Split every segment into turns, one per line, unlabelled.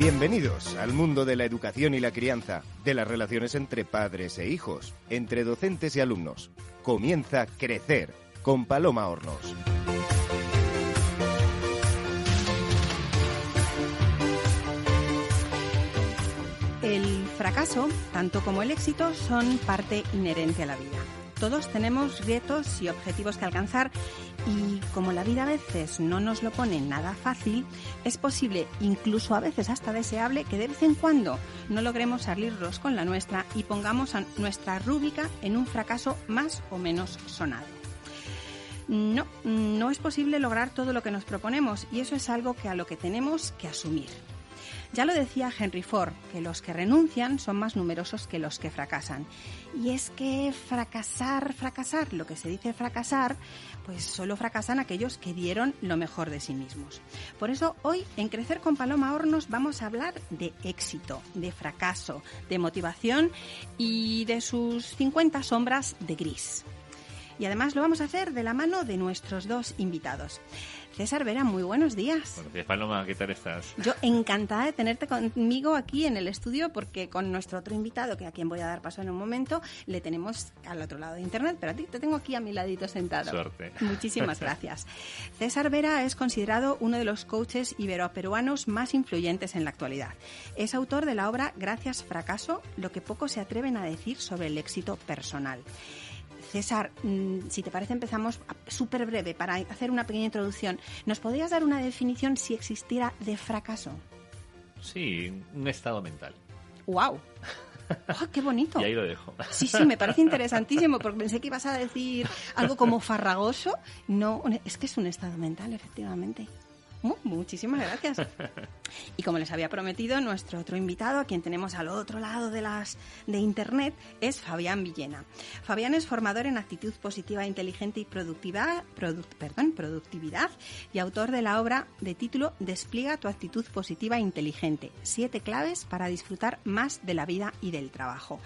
Bienvenidos al mundo de la educación y la crianza, de las relaciones entre padres e hijos, entre docentes y alumnos. Comienza Crecer con Paloma Hornos.
El fracaso, tanto como el éxito, son parte inherente a la vida. Todos tenemos retos y objetivos que alcanzar y como la vida a veces no nos lo pone nada fácil, es posible, incluso a veces hasta deseable, que de vez en cuando no logremos salirnos con la nuestra y pongamos a nuestra rúbrica en un fracaso más o menos sonado. No es posible lograr todo lo que nos proponemos y eso es algo a lo que tenemos que asumir. Ya lo decía Henry Ford, que los que renuncian son más numerosos que los que fracasan. Y es que fracasar, lo que se dice fracasar, pues solo fracasan aquellos que dieron lo mejor de sí mismos. Por eso hoy en Crecer con Paloma Hornos vamos a hablar de éxito, de fracaso, de motivación y de sus 50 sombras de gris. Y además lo vamos a hacer de la mano de nuestros dos invitados. César Vera, muy buenos días.
Buenos días, Paloma, ¿qué tal estás?
Yo encantada de tenerte conmigo aquí en el estudio porque con nuestro otro invitado, que a quien voy a dar paso en un momento, le tenemos al otro lado de internet, pero a ti te tengo aquí a mi ladito sentado.
Suerte.
Muchísimas gracias. César Vera es considerado uno de los coaches iberoperuanos más influyentes en la actualidad. Es autor de la obra Gracias Fracaso, lo que pocos se atreven a decir sobre el éxito personal. César, si te parece empezamos súper breve para hacer una pequeña introducción. ¿Nos podrías dar una definición si existiera de fracaso?
Sí, un estado mental.
¡Guau! ¡Oh, qué bonito!
Y ahí lo dejo.
Sí, me parece interesantísimo porque pensé que ibas a decir algo como farragoso. No, es que es un estado mental, efectivamente. Muchísimas gracias. Y como les había prometido, nuestro otro invitado, a quien tenemos al otro lado de internet, es Fabián Villena. Fabián es formador en actitud positiva, inteligente y productividad y autor de la obra de título Despliega tu actitud positiva e inteligente. 7 claves para disfrutar más de la vida y del trabajo.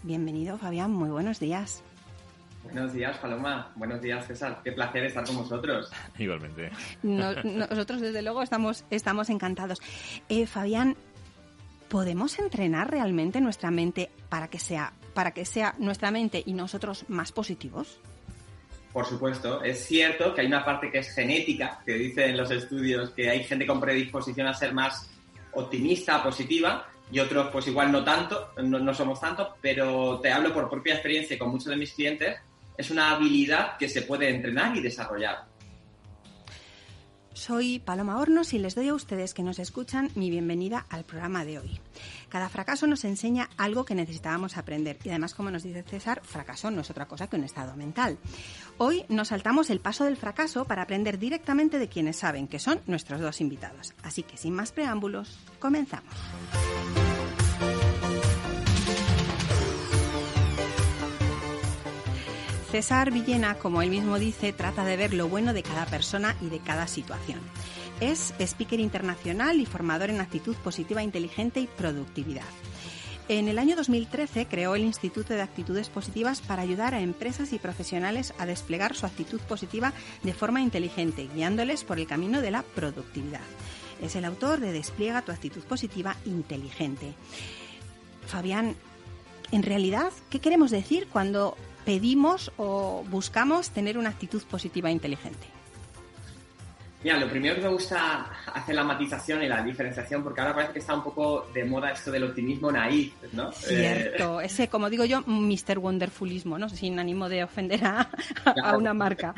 Bienvenido, Fabián. Muy buenos días.
Buenos días, Paloma. Buenos días, César. Qué placer estar con vosotros.
Igualmente.
Nosotros, desde luego, estamos encantados. Fabián, ¿podemos entrenar realmente nuestra mente para que sea nuestra mente y nosotros más positivos?
Por supuesto. Es cierto que hay una parte que es genética, que dicen los estudios que hay gente con predisposición a ser más optimista, positiva, y otros pues igual no tanto, no somos tanto, pero te hablo por propia experiencia y con muchos de mis clientes. Es una habilidad que se puede entrenar y desarrollar.
Soy Paloma Hornos y les doy a ustedes que nos escuchan mi bienvenida al programa de hoy. Cada fracaso nos enseña algo que necesitábamos aprender y además, como nos dice César, fracaso no es otra cosa que un estado mental. Hoy nos saltamos el paso del fracaso para aprender directamente de quienes saben, que son nuestros dos invitados. Así que sin más preámbulos, comenzamos. César Villena, como él mismo dice, trata de ver lo bueno de cada persona y de cada situación. Es speaker internacional y formador en actitud positiva, inteligente y productividad. En el año 2013 creó el Instituto de Actitudes Positivas para ayudar a empresas y profesionales a desplegar su actitud positiva de forma inteligente, guiándoles por el camino de la productividad. Es el autor de Despliega tu actitud positiva inteligente. Fabián, en realidad, ¿qué queremos decir cuando pedimos o buscamos tener una actitud positiva e inteligente?
Mira, lo primero que me gusta hacer la matización y la diferenciación, porque ahora parece que está un poco de moda esto del optimismo naif, ¿no?
Cierto, ese, como digo yo, Mr. Wonderfulismo, ¿no? Sin ánimo de ofender a una marca.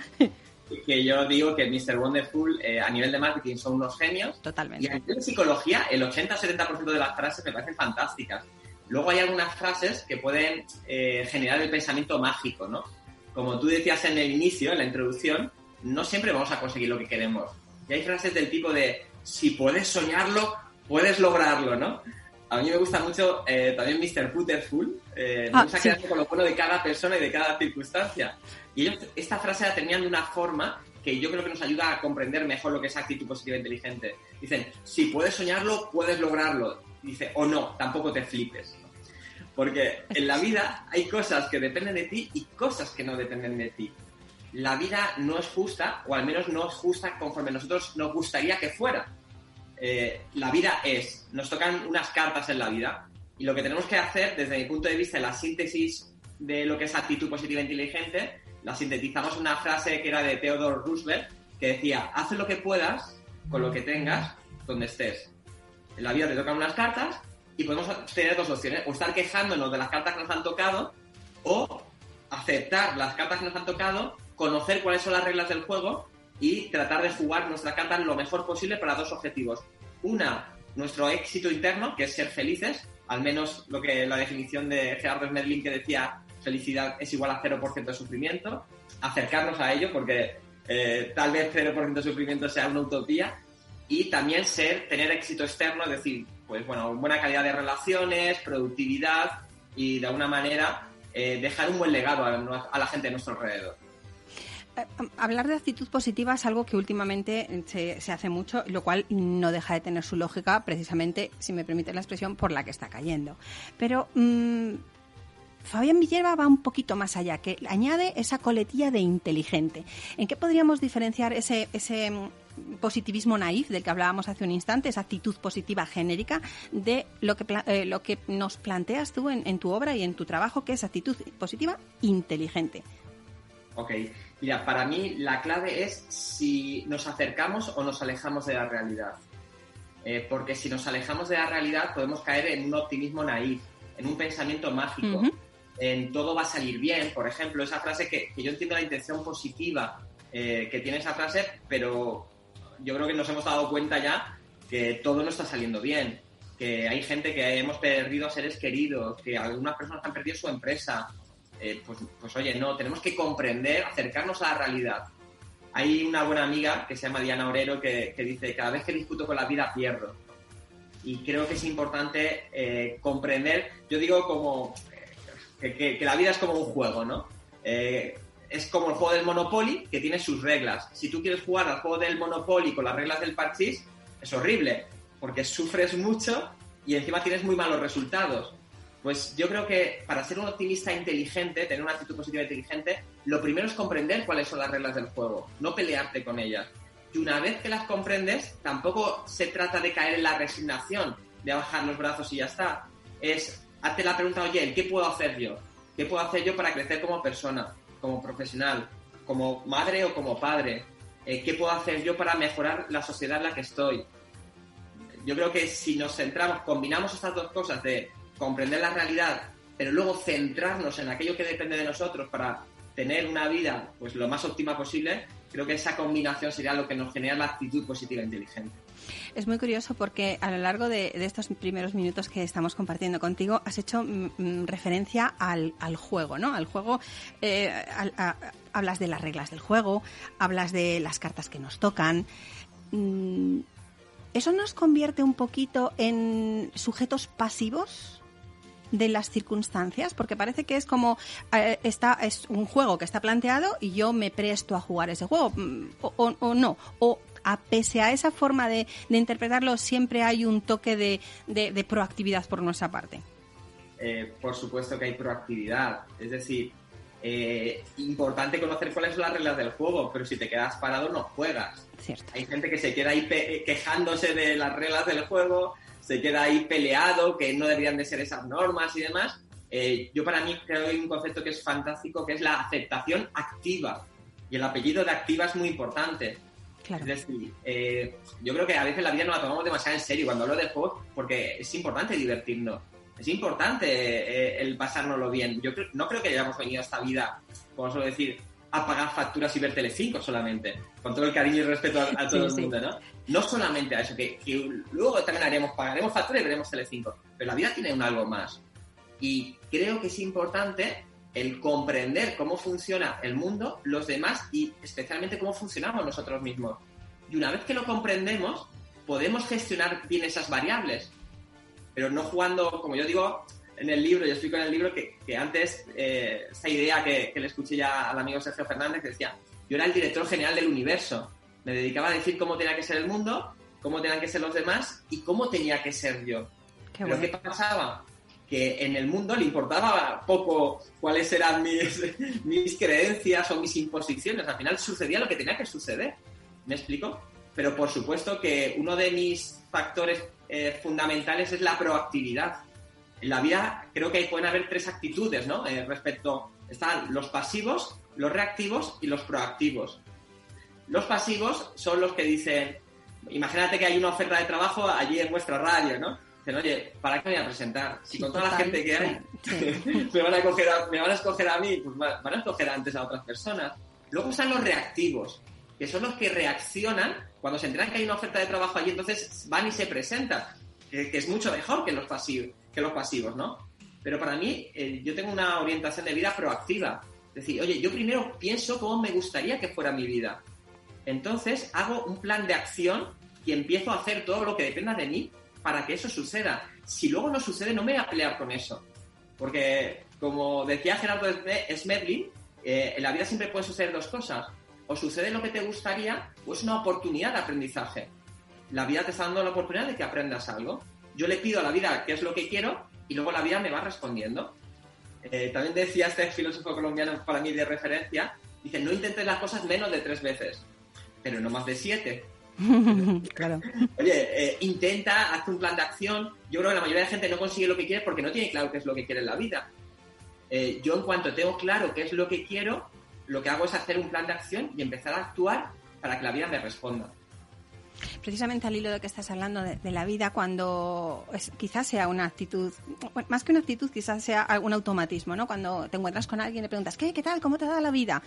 Que yo digo que Mr. Wonderful a nivel de marketing son unos genios.
Totalmente.
Y a nivel de psicología, el 80-70% de las frases me parecen fantásticas. Luego hay algunas frases que pueden generar el pensamiento mágico, ¿no? Como tú decías en el inicio, en la introducción, no siempre vamos a conseguir lo que queremos. Y hay frases del tipo de, si puedes soñarlo, puedes lograrlo, ¿no? A mí me gusta mucho también Mr. Putterful. Me gusta quedarme con lo bueno de cada persona y de cada circunstancia. Y ellos esta frase la tenían de una forma que yo creo que nos ayuda a comprender mejor lo que es actitud positiva e inteligente. Dicen, si puedes soñarlo, puedes lograrlo. Dice, o no, tampoco te flipes. Porque en la vida hay cosas que dependen de ti y cosas que no dependen de ti. La vida no es justa, o al menos no es justa conforme nosotros nos gustaría que fuera. la vida es, nos tocan unas cartas en la vida y lo que tenemos que hacer, desde mi punto de vista, la síntesis de lo que es actitud positiva inteligente, la sintetizamos en una frase que era de Theodore Roosevelt, que decía, haz lo que puedas con lo que tengas donde estés. En la vida te tocan unas cartas y podemos tener dos opciones, o estar quejándonos de las cartas que nos han tocado o aceptar las cartas que nos han tocado, conocer cuáles son las reglas del juego y tratar de jugar nuestras cartas lo mejor posible para dos objetivos. Una, nuestro éxito interno, que es ser felices, al menos lo que la definición de Gerardo Smedlin, que decía felicidad es igual a 0% de sufrimiento, acercarnos a ello porque tal vez 0% de sufrimiento sea una utopía, y también tener éxito externo, es decir, pues bueno, buena calidad de relaciones, productividad y de alguna manera dejar un buen legado a la gente de nuestro alrededor.
Hablar de actitud positiva es algo que últimamente se hace mucho, lo cual no deja de tener su lógica, precisamente, si me permite la expresión, por la que está cayendo. Pero Fabián Villena va un poquito más allá, que añade esa coletilla de inteligente. ¿En qué podríamos diferenciar ese positivismo naif del que hablábamos hace un instante, esa actitud positiva genérica, de lo que nos planteas tú en tu obra y en tu trabajo, que es actitud positiva inteligente?
Ok, mira, para mí la clave es si nos acercamos o nos alejamos de la realidad. Porque si nos alejamos de la realidad podemos caer en un optimismo naif, en un pensamiento mágico, en todo va a salir bien. Por ejemplo, esa frase que yo entiendo la intención positiva que tiene esa frase, pero yo creo que nos hemos dado cuenta ya que todo no está saliendo bien, que hay gente que hemos perdido a seres queridos, que algunas personas han perdido su empresa. Pues oye, no, tenemos que comprender, acercarnos a la realidad. Hay una buena amiga que se llama Diana Orero que dice, cada vez que discuto con la vida pierdo. Y creo que es importante comprender, yo digo como que la vida es como un juego, ¿no? Es como el juego del Monopoly, que tiene sus reglas. Si tú quieres jugar al juego del Monopoly con las reglas del parchís, es horrible, porque sufres mucho y encima tienes muy malos resultados. Pues yo creo que para ser un optimista inteligente, tener una actitud positiva inteligente, lo primero es comprender cuáles son las reglas del juego, no pelearte con ellas. Y una vez que las comprendes, tampoco se trata de caer en la resignación, de bajar los brazos y ya está. Hazte la pregunta, oye, ¿qué puedo hacer yo? ¿Qué puedo hacer yo para crecer como persona, como profesional, como madre o como padre? ¿Qué puedo hacer yo para mejorar la sociedad en la que estoy? Yo creo que si nos centramos, combinamos estas dos cosas de comprender la realidad, pero luego centrarnos en aquello que depende de nosotros para tener una vida pues lo más óptima posible, creo que esa combinación sería lo que nos genera la actitud positiva inteligente.
Es muy curioso porque a lo largo de estos primeros minutos que estamos compartiendo contigo has hecho referencia al juego, ¿no? Al juego, hablas de las reglas del juego, hablas de las cartas que nos tocan. ¿Eso nos convierte un poquito en sujetos pasivos de las circunstancias? Porque parece que es como es un juego que está planteado y yo me presto a jugar ese juego, o no, o pese a esa forma de interpretarlo, siempre hay un toque de proactividad por nuestra parte.
Por supuesto que hay proactividad, es decir, importante conocer cuáles son las reglas del juego, pero si te quedas parado no juegas.
Cierto.
Hay gente que se queda ahí quejándose de las reglas del juego, se queda ahí peleado, que no deberían de ser esas normas y demás. Yo para mí creo que hay un concepto que es fantástico, que es la aceptación activa. Y el apellido de activa es muy importante.
Claro.
Es decir, yo creo que a veces la vida no la tomamos demasiado en serio cuando hablo de juegos, porque es importante divertirnos. Es importante el pasárnoslo bien. Yo no creo que hayamos venido a esta vida, como suelo decir, a pagar facturas y ver Telecinco solamente, con todo el cariño y respeto a todo el mundo, ¿no? No solamente a eso, que luego también pagaremos facturas y veremos Telecinco, pero la vida tiene un algo más. Y creo que es importante el comprender cómo funciona el mundo, los demás y especialmente cómo funcionamos nosotros mismos. Y una vez que lo comprendemos, podemos gestionar bien esas variables, pero no jugando, como yo digo en el libro, yo explico en el libro que antes esa idea que le escuché ya al amigo Sergio Fernández, que decía, yo era el director general del universo, me dedicaba a decir cómo tenía que ser el mundo, cómo tenían que ser los demás y cómo tenía que ser yo. Pero ¿qué pasaba? Que en el mundo le importaba poco cuáles eran mis creencias o mis imposiciones, al final sucedía lo que tenía que suceder. ¿Me explico? pero por supuesto que uno de mis factores fundamentales es la proactividad. En la vida creo que pueden haber 3 actitudes, ¿no? Están los pasivos, los reactivos y los proactivos. Los pasivos son los que dicen, imagínate que hay una oferta de trabajo allí en vuestra radio, ¿no? Dicen, oye, ¿para qué me voy a presentar? Si con toda la gente que hay me van a escoger a mí, pues van a escoger antes a otras personas. Luego están los reactivos, que son los que reaccionan cuando se enteran que hay una oferta de trabajo allí, entonces van y se presentan, que es mucho mejor que los pasivos, ¿no? Pero para mí, yo tengo una orientación de vida proactiva. Es decir, oye, yo primero pienso cómo me gustaría que fuera mi vida. Entonces hago un plan de acción y empiezo a hacer todo lo que dependa de mí para que eso suceda. Si luego no sucede, no me voy a pelear con eso. Porque, como decía Gerardo Smedley, en la vida siempre pueden suceder 2 cosas. O sucede lo que te gustaría, o es una oportunidad de aprendizaje. La vida te está dando la oportunidad de que aprendas algo. Yo le pido a la vida qué es lo que quiero y luego la vida me va respondiendo. También decía este filósofo colombiano para mí de referencia, dice, no intentes las cosas menos de 3 veces, pero no más de 7.
Claro.
Oye, intenta, haz un plan de acción. Yo creo que la mayoría de gente no consigue lo que quiere porque no tiene claro qué es lo que quiere en la vida. Yo, en cuanto tengo claro qué es lo que quiero, lo que hago es hacer un plan de acción y empezar a actuar para que la vida me responda.
Precisamente al hilo de que estás hablando de la vida, cuando quizás sea una actitud, bueno, más que una actitud, quizás sea un automatismo, ¿no? Cuando te encuentras con alguien y le preguntas, ¿qué tal? ¿Cómo te da la vida?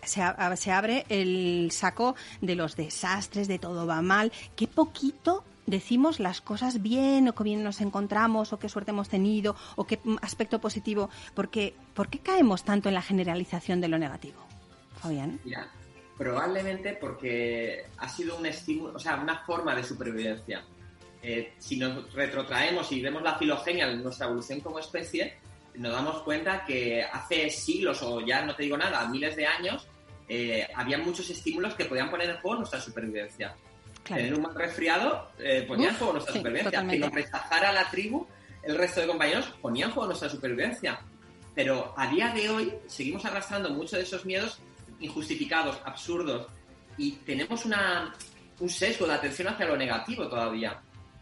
Se abre el saco de los desastres, de todo va mal, qué poquito decimos las cosas bien, o qué bien nos encontramos, o qué suerte hemos tenido, o qué aspecto positivo. ¿Por qué caemos tanto en la generalización de lo negativo, Fabián?
Mira, probablemente porque ha sido un estímulo, o sea, una forma de supervivencia. Si nos retrotraemos y vemos la filogenia de nuestra evolución como especie, nos damos cuenta que hace siglos, o ya no te digo nada, miles de años, había muchos estímulos que podían poner en juego nuestra supervivencia. Claro. Tener un mal resfriado ponía en juego nuestra supervivencia.
Totalmente.
Que nos rechazara la tribu, el resto de compañeros, ponía en juego nuestra supervivencia. Pero a día de hoy seguimos arrastrando muchos de esos miedos injustificados, absurdos, y tenemos un sesgo de atención hacia lo negativo todavía.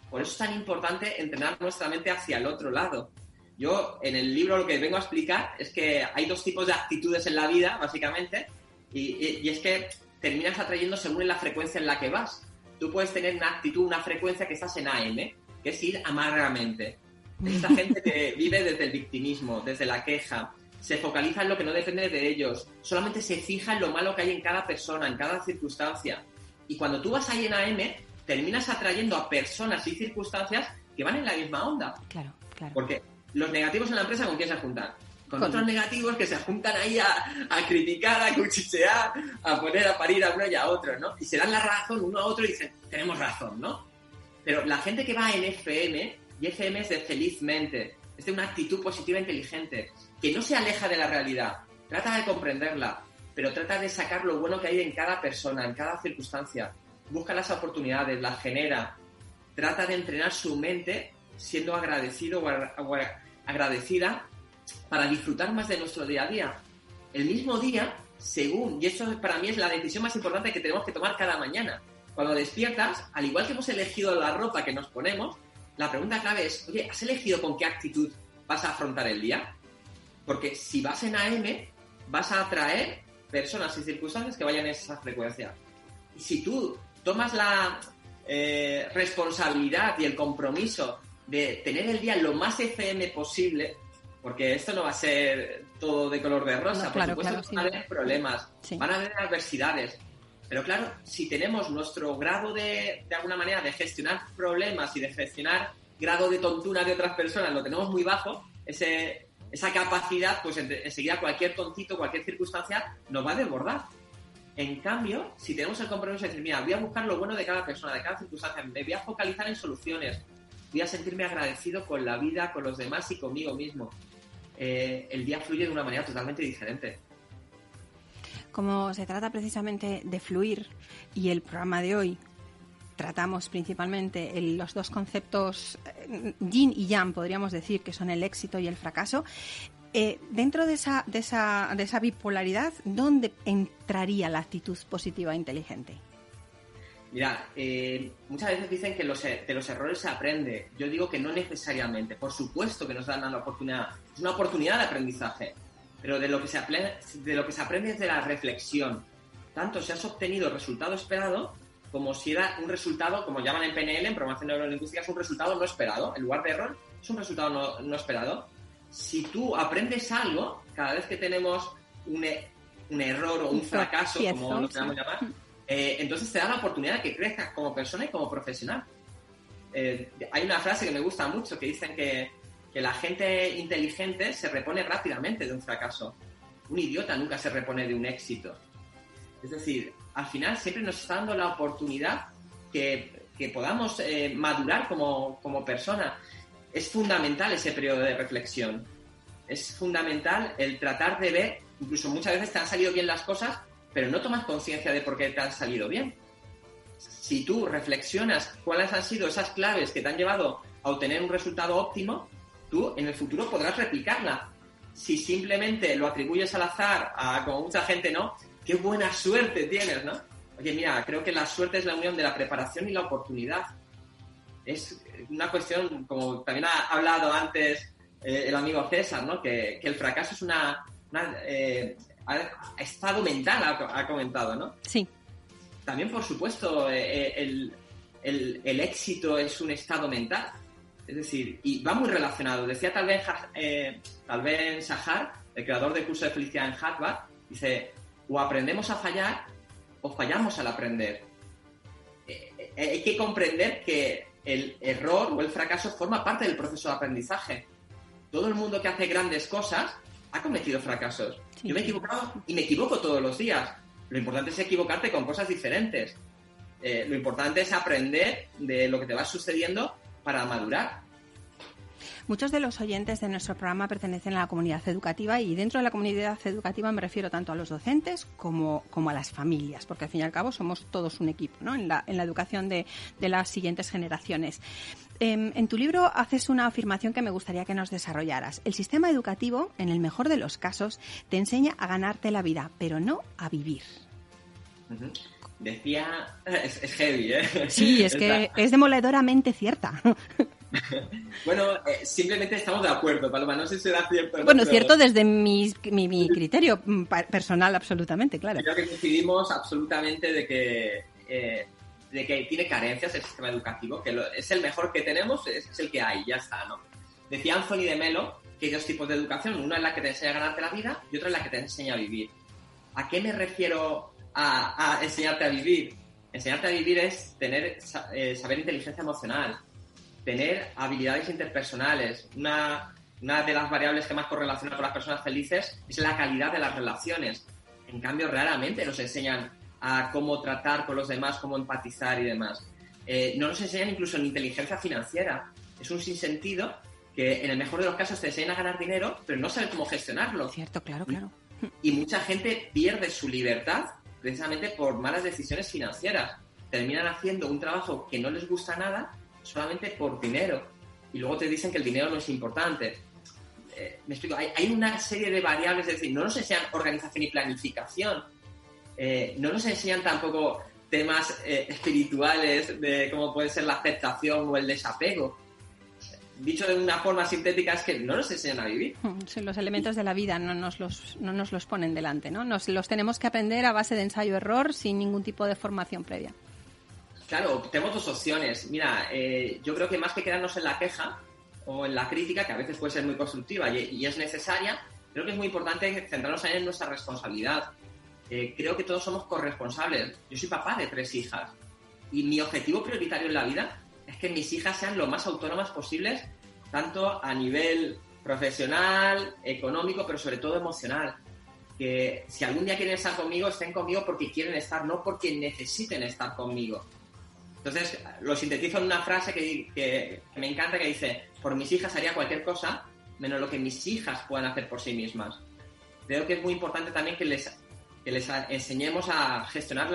Por eso es tan importante entrenar nuestra mente hacia el otro lado. Yo, en el libro, lo que vengo a explicar es que hay 2 tipos de actitudes en la vida, básicamente, y es que terminas atrayendo según en la frecuencia en la que vas. Tú puedes tener una actitud, una frecuencia que estás en AM, que es ir amargamente. Esta gente que vive desde el victimismo, desde la queja, se focaliza en lo que no depende de ellos, solamente se fija en lo malo que hay en cada persona, en cada circunstancia. Y cuando tú vas ahí en AM, terminas atrayendo a personas y circunstancias que van en la misma onda.
Claro.
Porque los negativos en la empresa, ¿con quién se juntan? Con otros negativos que se juntan ahí a criticar, a cuchichear, a poner a parir a uno y a otro, ¿no? Y se dan la razón uno a otro y dicen, tenemos razón, ¿no? Pero la gente que va en FM, y FM es de felizmente, es de una actitud positiva e inteligente, que no se aleja de la realidad, trata de comprenderla, pero trata de sacar lo bueno que hay en cada persona, en cada circunstancia, busca las oportunidades, las genera, trata de entrenar su mente siendo agradecido o agradecida para disfrutar más de nuestro día a día. El mismo día, y esto para mí es la decisión más importante que tenemos que tomar cada mañana. Cuando despiertas, al igual que hemos elegido la ropa que nos ponemos, la pregunta clave es, oye, ¿has elegido con qué actitud vas a afrontar el día? Porque si vas en AM, vas a atraer personas y circunstancias que vayan en esa frecuencia. Y si tú tomas la responsabilidad y el compromiso de tener el día lo más FM posible, porque esto no va a ser todo de color de rosa, por supuesto van a haber problemas, van a haber adversidades, pero claro, si tenemos nuestro grado de alguna manera de gestionar problemas y de gestionar grado de tontuna de otras personas, lo tenemos muy bajo, esa capacidad, pues enseguida cualquier tontito, cualquier circunstancia nos va a desbordar. En cambio, si tenemos el compromiso de decir, mira, voy a buscar lo bueno de cada persona, de cada circunstancia, me voy a focalizar en soluciones, voy a sentirme agradecido con la vida, con los demás y conmigo mismo, el día fluye de una manera totalmente diferente.
Como se trata precisamente de fluir, y el programa de hoy tratamos principalmente los 2 conceptos yin y yang, podríamos decir, que son el éxito y el fracaso, dentro de esa bipolaridad, ¿dónde entraría la actitud positiva e inteligente?
Mira, muchas veces dicen que de los errores se aprende. Yo digo que no necesariamente. Por supuesto que nos dan una oportunidad. Es una oportunidad de aprendizaje. Pero de lo que se aprende es de la reflexión. Tanto si has obtenido el resultado esperado, como si era un resultado, como llaman en PNL, en programación neurolingüística, es un resultado no esperado. En lugar de error, es un resultado no esperado. Si tú aprendes algo, cada vez que tenemos un error o un fracaso, como lo queramos llamar, entonces te da la oportunidad de que crezcas como persona y como profesional. Hay una frase que me gusta mucho que dicen que la gente inteligente se repone rápidamente de un fracaso. Un idiota nunca se repone de un éxito. Es decir, al final siempre nos está dando la oportunidad que podamos madurar como persona. Es fundamental ese periodo de reflexión. Es fundamental el tratar de ver, incluso muchas veces te han salido bien las cosas, pero no tomas conciencia de por qué te han salido bien. Si tú reflexionas cuáles han sido esas claves que te han llevado a obtener un resultado óptimo, tú en el futuro podrás replicarla. Si simplemente lo atribuyes al azar, como mucha gente, ¿no? ¡Qué buena suerte tienes!, ¿no? Oye, mira, creo que la suerte es la unión de la preparación y la oportunidad. Es una cuestión, como también ha hablado antes el amigo César, ¿no? Que el fracaso es una estado mental, ha comentado, ¿no?
Sí.
También, por supuesto, el éxito es un estado mental. Es decir, y va muy relacionado. Decía tal vez Shahar, el creador del curso de felicidad en Harvard, dice, o aprendemos a fallar o fallamos al aprender. Hay que comprender que el error o el fracaso forma parte del proceso de aprendizaje. Todo el mundo que hace grandes cosas ha cometido fracasos. Sí. Yo me he equivocado y me equivoco todos los días. Lo importante es equivocarte con cosas diferentes. Lo importante es aprender de lo que te va sucediendo para madurar.
Muchos de los oyentes de nuestro programa pertenecen a la comunidad educativa y dentro de la comunidad educativa me refiero tanto a los docentes como a las familias, porque al fin y al cabo somos todos un equipo, ¿no? en la educación de las siguientes generaciones. En tu libro haces una afirmación que me gustaría que nos desarrollaras. El sistema educativo, en el mejor de los casos, te enseña a ganarte la vida, pero no a vivir.
Uh-huh. Decía... Es heavy, ¿eh?
Sí, es que es demoledoramente cierta.
Bueno, simplemente estamos de acuerdo, Paloma. No sé si será cierto.
Bueno, pero... cierto desde mi criterio personal, absolutamente, claro.
Creo que coincidimos absolutamente de que tiene carencias el sistema educativo, que es el mejor que tenemos, es el que hay, ya está, ¿no? Decía Anthony de Melo que hay dos tipos de educación. Una es la que te enseña a ganarte la vida y otra es la que te enseña a vivir. ¿A qué me refiero a enseñarte a vivir? Enseñarte a vivir es saber inteligencia emocional, tener habilidades interpersonales. Una de las variables que más correlaciona con las personas felices es la calidad de las relaciones. En cambio, raramente nos enseñan a cómo tratar con los demás, cómo empatizar y demás. No nos enseñan incluso en inteligencia financiera. Es un sinsentido que en el mejor de los casos te enseñan a ganar dinero, pero no saben cómo gestionarlo.
Cierto, claro.
Y mucha gente pierde su libertad precisamente por malas decisiones financieras. Terminan haciendo un trabajo que no les gusta nada solamente por dinero. Y luego te dicen que el dinero no es importante. Me explico, hay una serie de variables, es decir, no nos enseñan organización y planificación. No nos enseñan tampoco temas espirituales de cómo puede ser la aceptación o el desapego. Dicho de una forma sintética, es que no nos enseñan a vivir.
Sí, los elementos de la vida no nos los ponen delante, ¿no? Nos los tenemos que aprender a base de ensayo-error sin ningún tipo de formación previa.
Claro, tenemos dos opciones. Mira, yo creo que más que quedarnos en la queja o en la crítica, que a veces puede ser muy constructiva y es necesaria, creo que es muy importante centrarnos en nuestra responsabilidad. Creo que todos somos corresponsables. Yo soy papá de 3 hijas y mi objetivo prioritario en la vida es que mis hijas sean lo más autónomas posibles, tanto a nivel profesional, económico, pero sobre todo emocional. Que si algún día quieren estar conmigo, estén conmigo porque quieren estar, no porque necesiten estar conmigo. Entonces, lo sintetizo en una frase que me encanta, que dice: por mis hijas haría cualquier cosa, menos lo que mis hijas puedan hacer por sí mismas. Creo que es muy importante también que les enseñemos a gestionar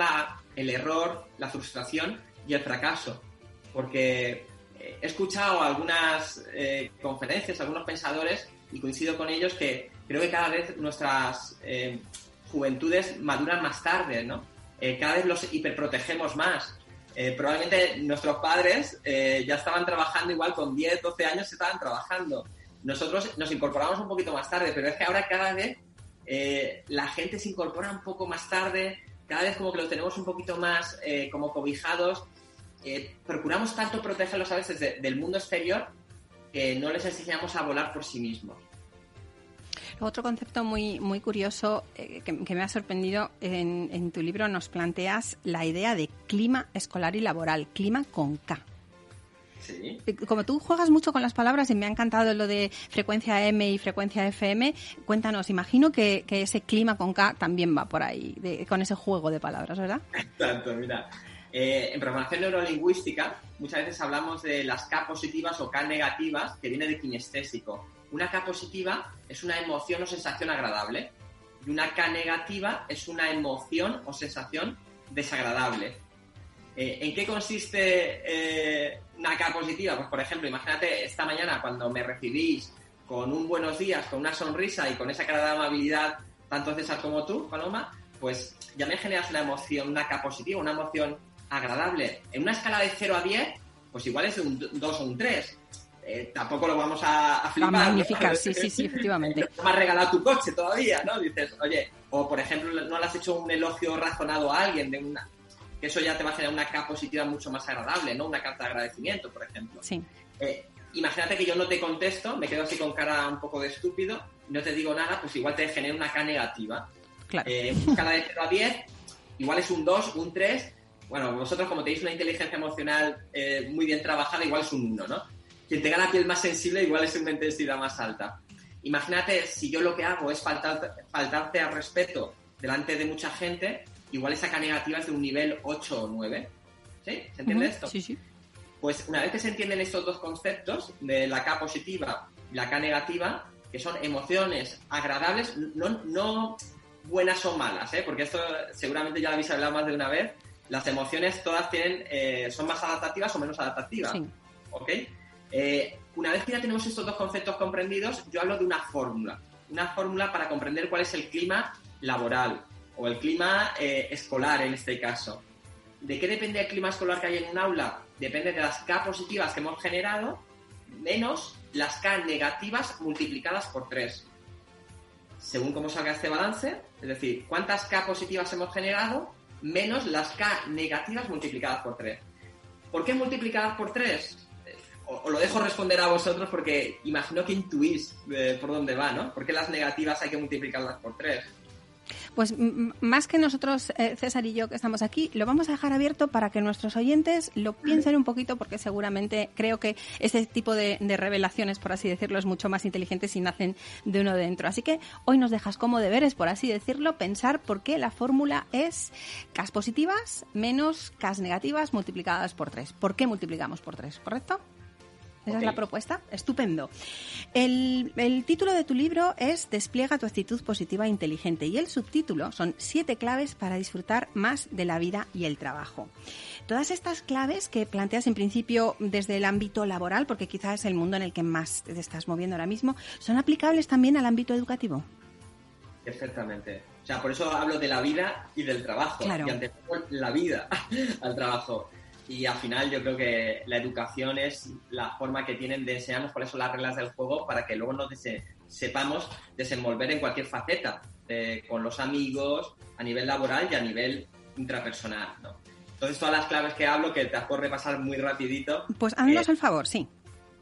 el error, la frustración y el fracaso. Porque he escuchado algunas conferencias, algunos pensadores, y coincido con ellos, que creo que cada vez nuestras juventudes maduran más tarde, ¿no? Cada vez los hiperprotegemos más. Probablemente nuestros padres ya estaban trabajando igual con 10, 12 años estaban trabajando. Nosotros nos incorporamos un poquito más tarde, pero es que ahora cada vez la gente se incorpora un poco más tarde, cada vez como que lo tenemos un poquito más como cobijados. Procuramos tanto protegerlos a veces del mundo exterior que no les enseñamos a volar por sí mismos.
Otro concepto muy, muy curioso que me ha sorprendido, en tu libro nos planteas la idea de clima escolar y laboral, clima con K.
Sí.
Como tú juegas mucho con las palabras y me ha encantado lo de frecuencia M y frecuencia FM, cuéntanos, imagino que ese clima con K también va por ahí, con ese juego de palabras, ¿verdad?
Exacto, mira. En programación neurolingüística muchas veces hablamos de las K positivas o K negativas, que viene de kinestésico. Una K positiva es una emoción o sensación agradable y una K negativa es una emoción o sensación desagradable. ¿En qué consiste una K positiva? Pues, por ejemplo, imagínate esta mañana cuando me recibís con un buenos días, con una sonrisa y con esa cara de amabilidad, tanto César como tú, Paloma, pues ya me generas una emoción, una K positiva, una emoción agradable. En una escala de 0 a 10, pues igual es de un 2 o un 3. Tampoco lo vamos a flipar.
A magnificar, ¿no? Sí, efectivamente.
No me has regalado tu coche todavía, ¿no? Dices, oye, o por ejemplo, no le has hecho un elogio razonado a alguien, que eso ya te va a generar una K positiva mucho más agradable, ¿no? Una carta de agradecimiento, por ejemplo.
Sí.
Imagínate que yo no te contesto, me quedo así con cara un poco de estúpido, no te digo nada, pues igual te genera una K negativa.
Claro.
Escala de 0 a 10, igual es un 2, un 3. Bueno, vosotros como tenéis una inteligencia emocional muy bien trabajada, igual es un 1, ¿no? Quien tenga la piel más sensible igual es una intensidad más alta. Imagínate si yo lo que hago es faltarte al respeto delante de mucha gente, igual esa K negativa es de un nivel 8 o 9. ¿Sí? ¿Se entiende esto?
Sí, sí.
Pues una vez que se entienden estos dos conceptos, de la K positiva y la K negativa, que son emociones agradables, no buenas o malas, porque esto seguramente ya lo habéis hablado más de una vez, las emociones todas son más adaptativas o menos adaptativas. Sí. ¿Ok? Una vez que ya tenemos estos dos conceptos comprendidos, yo hablo de una fórmula para comprender cuál es el clima laboral o el clima escolar en este caso. ¿De qué depende el clima escolar que hay en un aula? Depende de las K positivas que hemos generado menos las K negativas multiplicadas por 3. Según cómo salga este balance, es decir, cuántas K positivas hemos generado menos las K negativas multiplicadas por 3. ¿Por qué multiplicadas por 3? Os lo dejo responder a vosotros porque imagino que intuís por dónde va, ¿no? ¿Por qué las negativas hay que multiplicarlas por 3?
Pues más que nosotros, César y yo que estamos aquí, lo vamos a dejar abierto para que nuestros oyentes lo piensen un poquito, porque seguramente creo que este tipo de revelaciones, por así decirlo, es mucho más inteligente si nacen de uno dentro. Así que hoy nos dejas como deberes, por así decirlo, pensar por qué la fórmula es K positivas menos K negativas multiplicadas por 3. ¿Por qué multiplicamos por 3? ¿Correcto? Esa es la propuesta. Estupendo. El título de tu libro es Despliega tu actitud positiva e inteligente, y el subtítulo son 7 claves para disfrutar más de la vida y el trabajo. Todas estas claves que planteas en principio desde el ámbito laboral, porque quizás es el mundo en el que más te estás moviendo ahora mismo, ¿son aplicables también al ámbito educativo?
Perfectamente. O sea, por eso hablo de la vida y del trabajo.
Claro.
Y antepongo la vida al trabajo. Y al final yo creo que la educación es la forma que tienen de enseñarnos cuáles son las reglas del juego para que luego nos sepamos desenvolver en cualquier faceta, con los amigos, a nivel laboral y a nivel intrapersonal, ¿no? Entonces todas las claves que hablo, que te las puedo repasar muy rapidito.
Pues haznos el favor, sí.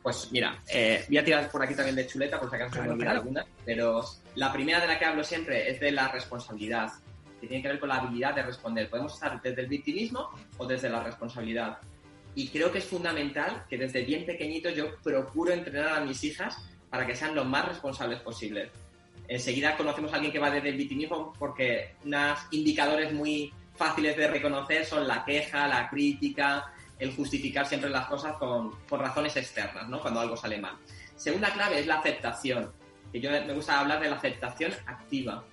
Pues mira, voy a tirar por aquí también de chuleta, por si acaso se me olvida alguna, pero la primera de la que hablo siempre es de la responsabilidad, que tiene que ver con la habilidad de responder. Podemos estar desde el victimismo o desde la responsabilidad. Y creo que es fundamental que desde bien pequeñito yo procuro entrenar a mis hijas para que sean lo más responsables posibles. Enseguida conocemos a alguien que va desde el victimismo porque unos indicadores muy fáciles de reconocer son la queja, la crítica, el justificar siempre las cosas por razones externas, ¿no? Cuando algo sale mal. Segunda clave es la aceptación, que yo me gusta hablar de la aceptación activa,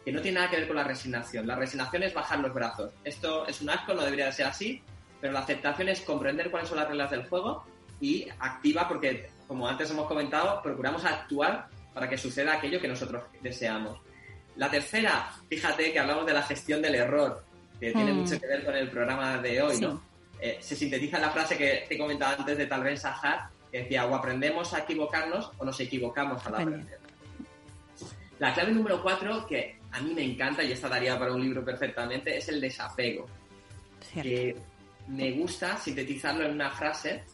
que no tiene nada que ver con la resignación. La resignación es bajar los brazos. Esto es un asco, no debería de ser así, pero la aceptación es comprender cuáles son las reglas del juego, y activa porque, como antes hemos comentado, procuramos actuar para que suceda aquello que nosotros deseamos. La tercera, fíjate que hablamos de la gestión del error, que tiene mucho que ver con el programa de hoy, ¿no? se sintetiza en la frase que te comentaba antes de Tal Ben-Shahar, que decía, o aprendemos a equivocarnos o nos equivocamos al aprender. La clave número 4, que a mí me encanta y esta daría para un libro perfectamente, es el desapego.
Cierto.
Que me gusta sintetizarlo en una frase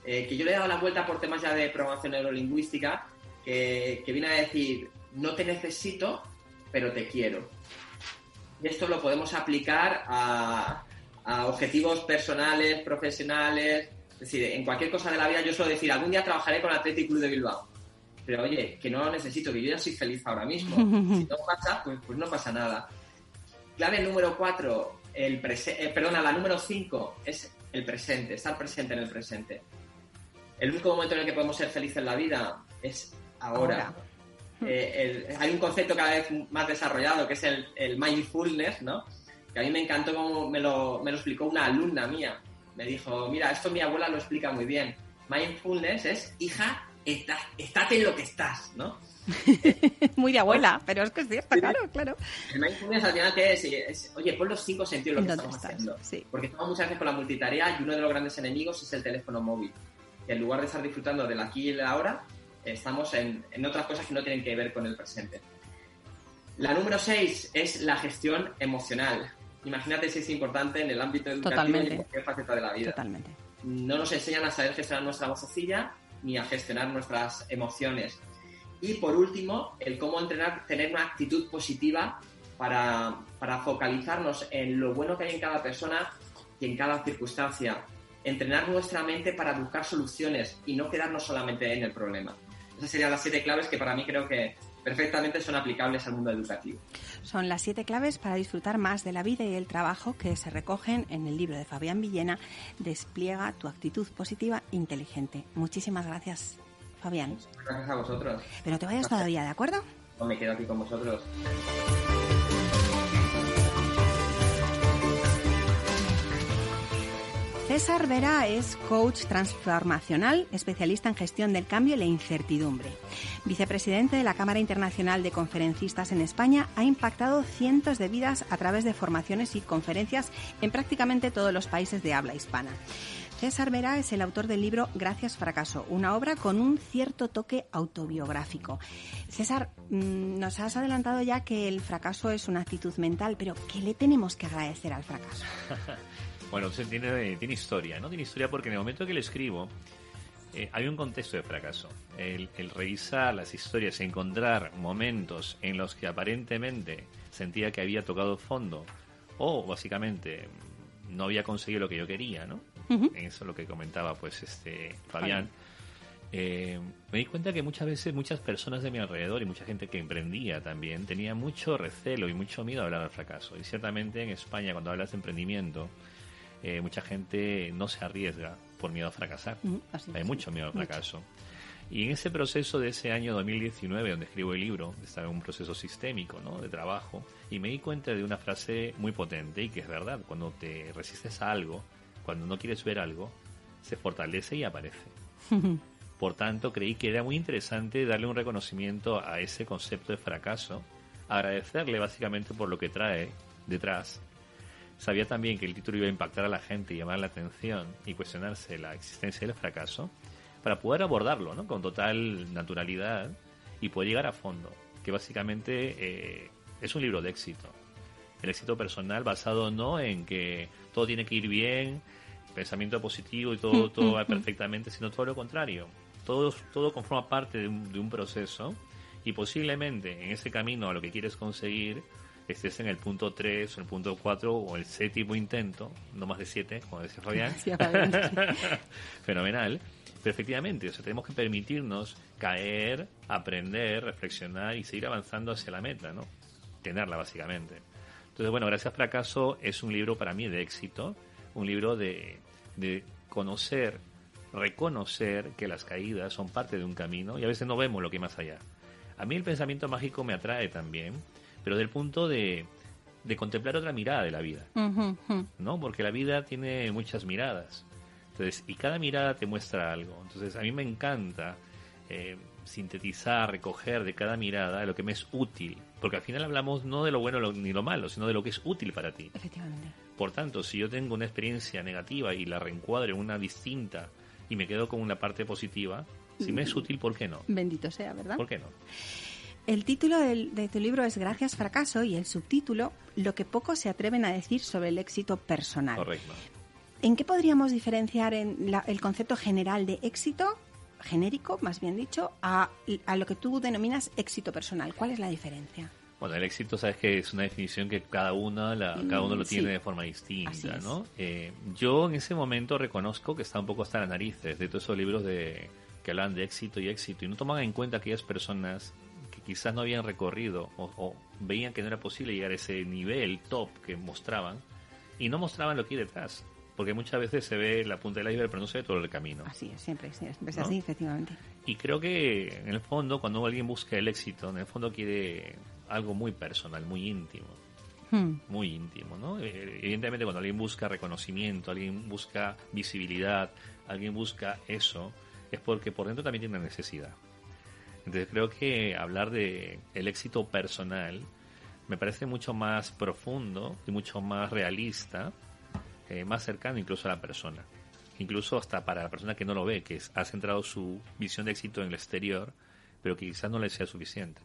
que yo le he dado la vuelta por temas ya de programación neurolingüística, que viene a decir, no te necesito, pero te quiero. Y esto lo podemos aplicar a objetivos personales, profesionales, es decir, en cualquier cosa de la vida. Yo suelo decir, algún día trabajaré con el Athletic Club de Bilbao, pero oye, que no lo necesito, que yo ya soy feliz ahora mismo. Si no pasa, pues no pasa nada. Clave número 4, la número 5 es el presente, estar presente en el presente. El único momento en el que podemos ser felices en la vida es ahora. Hay un concepto cada vez más desarrollado que es el mindfulness, ¿no? Que a mí me encantó como me lo explicó una alumna mía. Me dijo, mira, esto mi abuela lo explica muy bien. Mindfulness es, hija, estate en lo que estás, ¿no?
Muy de abuela, pero es que es cierto, claro.
El mindfulness al final que es oye, pon los 5 sentidos lo que estamos haciendo.
Sí.
Porque estamos muchas veces con la multitarea y uno de los grandes enemigos es el teléfono móvil. Que en lugar de estar disfrutando del aquí y el ahora, estamos en otras cosas que no tienen que ver con el presente. La número 6 es la gestión emocional. Imagínate si es importante en el ámbito educativo y en cualquier faceta de la vida.
Totalmente.
No nos enseñan a saber gestionar nuestra vocecilla ni a gestionar nuestras emociones. Y por último, el cómo tener una actitud positiva para focalizarnos en lo bueno que hay en cada persona y en cada circunstancia. Entrenar nuestra mente para buscar soluciones y no quedarnos solamente en el problema. Esas serían las 7 claves que para mí creo que perfectamente son aplicables al mundo educativo.
Son las 7 claves para disfrutar más de la vida y el trabajo que se recogen en el libro de Fabián Villena, Despliega tu actitud positiva inteligente. Muchísimas gracias, Fabián.
Gracias a vosotros.
Pero no te vayas todavía, ¿de acuerdo?
No me quedo aquí con vosotros.
César Vera es coach transformacional, especialista en gestión del cambio y la incertidumbre. Vicepresidente de la Cámara Internacional de Conferencistas en España, ha impactado cientos de vidas a través de formaciones y conferencias en prácticamente todos los países de habla hispana. César Vera es el autor del libro Gracias Fracaso, una obra con un cierto toque autobiográfico. César, nos has adelantado ya que el fracaso es una actitud mental, pero ¿qué le tenemos que agradecer al fracaso?
Bueno, tiene historia, ¿no? Tiene historia porque en el momento que lo escribo hay un contexto de fracaso. El revisar las historias, encontrar momentos en los que aparentemente sentía que había tocado fondo o básicamente no había conseguido lo que yo quería, ¿no? Uh-huh. Eso es lo que comentaba pues Fabián. Me di cuenta que muchas veces muchas personas de mi alrededor y mucha gente que emprendía también tenía mucho recelo y mucho miedo a hablar del fracaso. Y ciertamente en España cuando hablas de emprendimiento mucha gente no se arriesga por miedo a fracasar. Hay mucho miedo al fracaso. Y en ese proceso de ese año 2019, donde escribo el libro, estaba en un proceso sistémico, ¿no?, de trabajo, y me di cuenta de una frase muy potente y que es verdad. Cuando te resistes a algo, cuando no quieres ver algo, se fortalece y aparece. Por tanto, creí que era muy interesante darle un reconocimiento a ese concepto de fracaso, agradecerle básicamente por lo que trae detrás. Sabía también que el título iba a impactar a la gente y llamar la atención y cuestionarse la existencia del fracaso para poder abordarlo, ¿no?, con total naturalidad y poder llegar a fondo, que básicamente es un libro de éxito. El éxito personal basado no en que todo tiene que ir bien, pensamiento positivo y todo va perfectamente, sino todo lo contrario. Todo conforma parte de un proceso y posiblemente en ese camino a lo que quieres conseguir estés en el punto 3 o el punto 4 o el 7º intento, no más de 7, como decía Fabián. Fenomenal. Pero efectivamente, o sea, tenemos que permitirnos caer, aprender, reflexionar y seguir avanzando hacia la meta, ¿no? Tenerla, básicamente. Entonces, bueno, Gracias Fracaso es un libro para mí de éxito, un libro de conocer, reconocer que las caídas son parte de un camino y a veces no vemos lo que hay más allá. A mí el pensamiento mágico me atrae también, pero del punto de contemplar otra mirada de la vida, ¿no? Porque la vida tiene muchas miradas. Entonces, y cada mirada te muestra algo. Entonces, a mí me encanta sintetizar, recoger de cada mirada lo que me es útil. Porque al final hablamos no de lo bueno ni lo malo, sino de lo que es útil para ti.
Efectivamente.
Por tanto, si yo tengo una experiencia negativa y la reencuadro en una distinta y me quedo con una parte positiva, si me es útil, ¿por qué no?
Bendito sea, ¿verdad?
¿Por qué no?
El título de tu libro es Gracias, fracaso, y el subtítulo, Lo que pocos se atreven a decir sobre el éxito personal.
Correcto.
¿En qué podríamos diferenciar el concepto general de éxito, genérico, más bien dicho, a lo que tú denominas éxito personal? ¿Cuál es la diferencia?
Bueno, el éxito, sabes que es una definición que cada uno lo tiene de forma distinta, ¿no? Yo en ese momento reconozco que está un poco hasta las narices de todos esos libros que hablan de éxito y no toman en cuenta aquellas personas que quizás no habían recorrido o veían que no era posible llegar a ese nivel top que mostraban y no mostraban lo que hay detrás. Porque muchas veces se ve la punta del iceberg, pero no se ve todo el camino.
Así es, siempre es
¿no?
así, efectivamente.
Y creo que, en el fondo, cuando alguien busca el éxito, en el fondo quiere algo muy personal, muy íntimo. Muy íntimo, ¿no? Evidentemente, cuando alguien busca reconocimiento, alguien busca visibilidad, alguien busca eso, es porque por dentro también tiene una necesidad. Entonces, creo que hablar de el éxito personal me parece mucho más profundo y mucho más realista, más cercano incluso a la persona, incluso hasta para la persona que no lo ve, que ha centrado su visión de éxito en el exterior, pero que quizás no le sea suficiente.